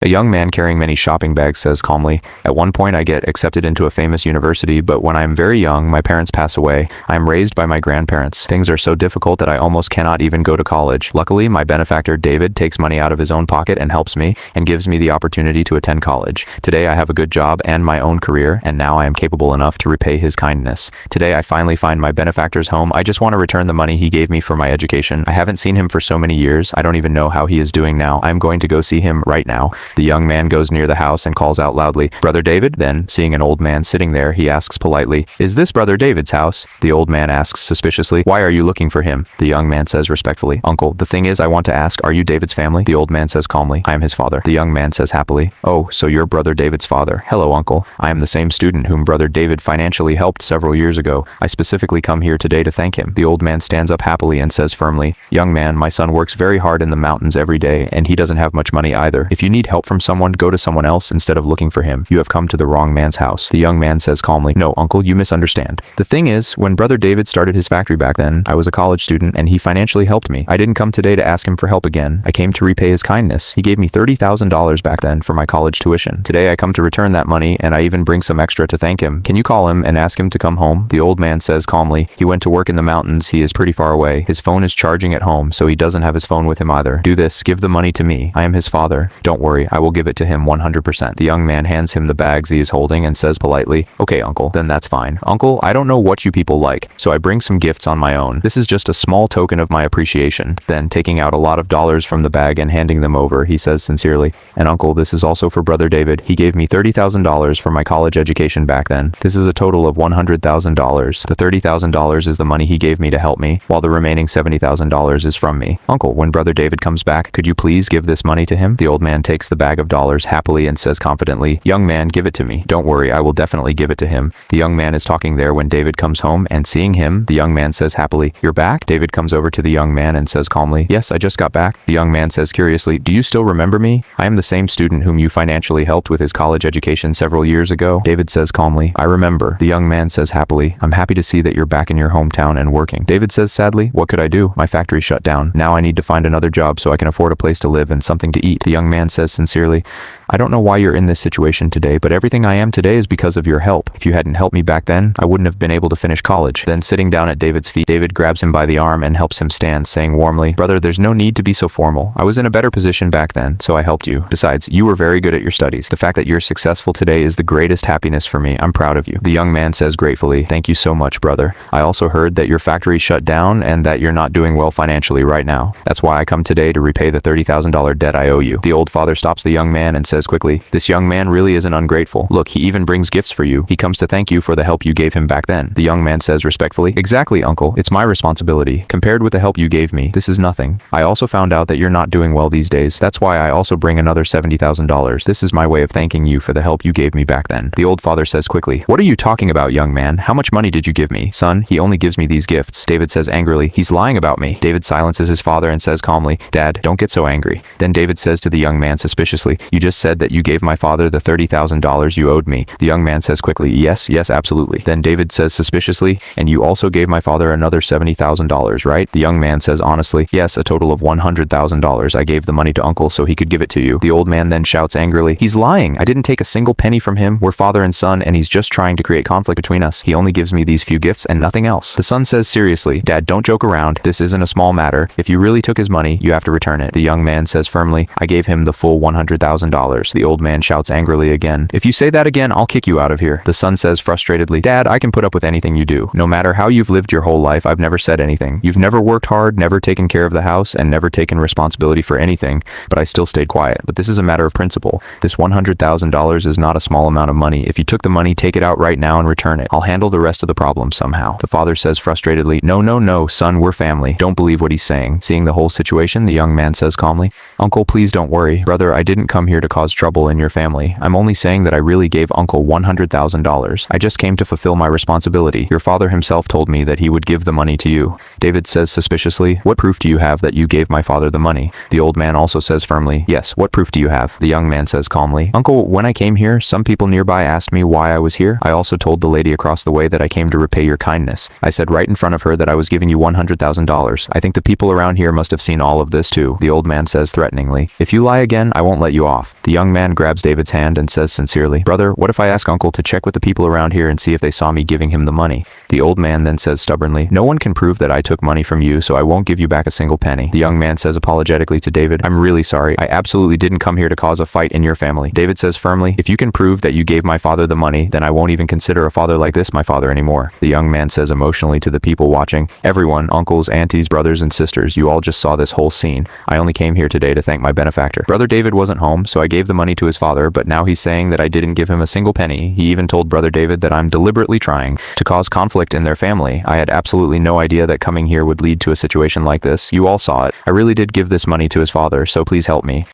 A young man carrying many shopping bags says calmly, "At one point I get accepted into a famous university, but when I am very young, my parents pass away. I am raised by my grandparents. Things are so difficult that I almost cannot even go to college. Luckily, my benefactor David takes money out of his own pocket and helps me, and gives me the opportunity to attend college. Today I have a good job and my own career, and now I am capable enough to repay his kindness. Today I finally find my benefactor's home. I just want to return the money he gave me for my education. I haven't seen him for so many years. I don't even know how he is doing now. I am going to go see him right now." The young man goes near the house and calls out loudly, "Brother David?" Then, seeing an old man sitting there, he asks politely, "Is this Brother David's house?" The old man asks suspiciously, "Why are you looking for him?" The young man says respectfully, "Uncle, the thing is I want to ask, are you David's family?" The old man says calmly, "I am his father." The young man says happily, "Oh, so you're Brother David's father. Hello, uncle. I am the same student whom Brother David financially helped several years ago. I specifically come here today to thank him." The old man stands up happily and says firmly, "Young man, my son works very hard in the mountains every day, and he doesn't have much money either. If you need help from someone, go to someone else instead of looking for him. You have come to the wrong man's house." The young man says calmly, "No, uncle, you misunderstand. The thing is, when Brother David started his factory back then, I was a college student and he financially helped me. I didn't come today to ask him for help again. I came to repay his kindness. He gave me $30,000 back then for my college tuition. Today I come to return that money, and I even bring some extra to thank him. Can you call him and ask him to come home?" The old man says calmly, "He went to work in the mountains. He is pretty far away. His phone is charging at home, so he doesn't have his phone with him either. Do this, give the money to me. I am his father. Don't worry, I will give it to him 100%. The young man hands him the bags he is holding and says politely, "Okay, uncle, then that's fine. Uncle, I don't know what you people like, so I bring some gifts on my own. This is just a small token of my appreciation." Then, taking out a lot of dollars from the bag and handing them over, he says sincerely, "And uncle, this is also for Brother David. He gave me $30,000 for my college education back then. This is a total of $100,000. The $30,000 is the money he gave me to help me, while the remaining $70,000 is from me. Uncle, when Brother David comes back, could you please give this money to him?" The old man takes the bag of dollars happily and says confidently, "Young man, give it to me. Don't worry, I will definitely give it to him." The young man is talking there when David comes home, and seeing him, the young man says happily, "You're back?" David comes over to the young man and says calmly, "Yes, I just got back." The young man says curiously, "Do you still remember me? I am the same student whom you financially helped with his college education several years ago." David says calmly, "I remember." The young man says happily, "I'm happy to see that you're back in your hometown and working." David says sadly, "What could I do? My factory shut down. Now I need to find another job so I can afford a place to live and something to eat." The young man says sincerely, "I don't know why you're in this situation today, but everything I am today is because of your help. If you hadn't helped me back then, I wouldn't have been able to finish college." Then, sitting down at David's feet, David grabs him by the arm and helps him stand, saying warmly, "Brother, there's no need to be so formal. I was in a better position back then, so I helped you. Besides, you were very good at your studies. The fact that you're successful today is the greatest happiness for me. I'm proud of you." The young man says gratefully, "Thank you so much, brother. I also heard that your factory shut down and that you're not doing well financially right now. That's why I come today to repay the $30,000 debt I owe you." The old father stops the young man and says quickly, "This young man really isn't ungrateful. Look, he even brings gifts for you. He comes to thank you for the help you gave him back then." The young man says respectfully, "Exactly, uncle. It's my responsibility. Compared with the help you gave me, this is nothing. I also found out that you're not doing well these days. That's why I also bring another $70,000. This is my way of thanking you for the help you gave me back then." The old father says quickly, "What are you talking about, young man? How much money did you give me?" "Son, he only gives me these gifts." David says angrily, "He's lying about me." David silences his father and says calmly, "Dad, don't get so angry." Then David says to the young man suspiciously, "You just said that you gave my father the $30,000 you owed me." The young man says quickly, Yes, absolutely." Then David says suspiciously, "And you also gave my father another $70,000, right?" The young man says honestly, "Yes, a total of $100,000. I gave the money to uncle so he could give it to you." The old man then shouts angrily, "He's lying. I didn't take a single penny from him. We're father and son, and he's just trying to create conflict between us. He only gives me these few gifts and nothing else." The son says seriously, "Dad, don't joke around. This isn't a small matter. If you really took his money, you have to return it." The young man says firmly, "I gave him the full $100,000. The old man shouts angrily again, "If you say that again, I'll kick you out of here." The son says frustratedly, "Dad, I can put up with anything you do. No matter how you've lived your whole life, I've never said anything. You've never worked hard, never taken care of the house, and never taken responsibility for anything, but I still stayed quiet. But this is a matter of principle. This $100,000 is not a small amount of money. If you took the money, take it out right now and return it. I'll handle the rest of the problem somehow." The father says frustratedly, No, son, we're family. Don't believe what he's saying." Seeing the whole situation, the young man says calmly, "Uncle, please don't worry. Brother, I didn't come here to cause trouble in your family. I'm only saying that I really gave uncle $100,000. I just came to fulfill my responsibility. Your father himself told me that he would give the money to you." David says suspiciously, "What proof do you have that you gave my father the money?" The old man also says firmly, "Yes, what proof do you have?" The young man says calmly, "Uncle, when I came here, some people nearby asked me why I was here. I also told the lady across the way that I came to repay your kindness. I said right in front of her that I was giving you $100,000. I think the people around here must have seen all of this too." The old man says threateningly, "If you lie again, I won't let you off." The The young man grabs David's hand and says sincerely, "Brother, what if I ask Uncle to check with the people around here and see if they saw me giving him the money?" The old man then says stubbornly, "No one can prove that I took money from you, so I won't give you back a single penny." The young man says apologetically to David, "I'm really sorry. I absolutely didn't come here to cause a fight in your family." David says firmly, "If you can prove that you gave my father the money, then I won't even consider a father like this my father anymore." The young man says emotionally to the people watching, "Everyone, uncles, aunties, brothers, and sisters, you all just saw this whole scene. I only came here today to thank my benefactor. Brother David wasn't home, so I gave the money to his father, but now he's saying that I didn't give him a single penny. He even told Brother David that I'm deliberately trying to cause conflict in their family. I had absolutely no idea that coming here would lead to a situation like this. You all saw it. I really did give this money to his father, so please help me."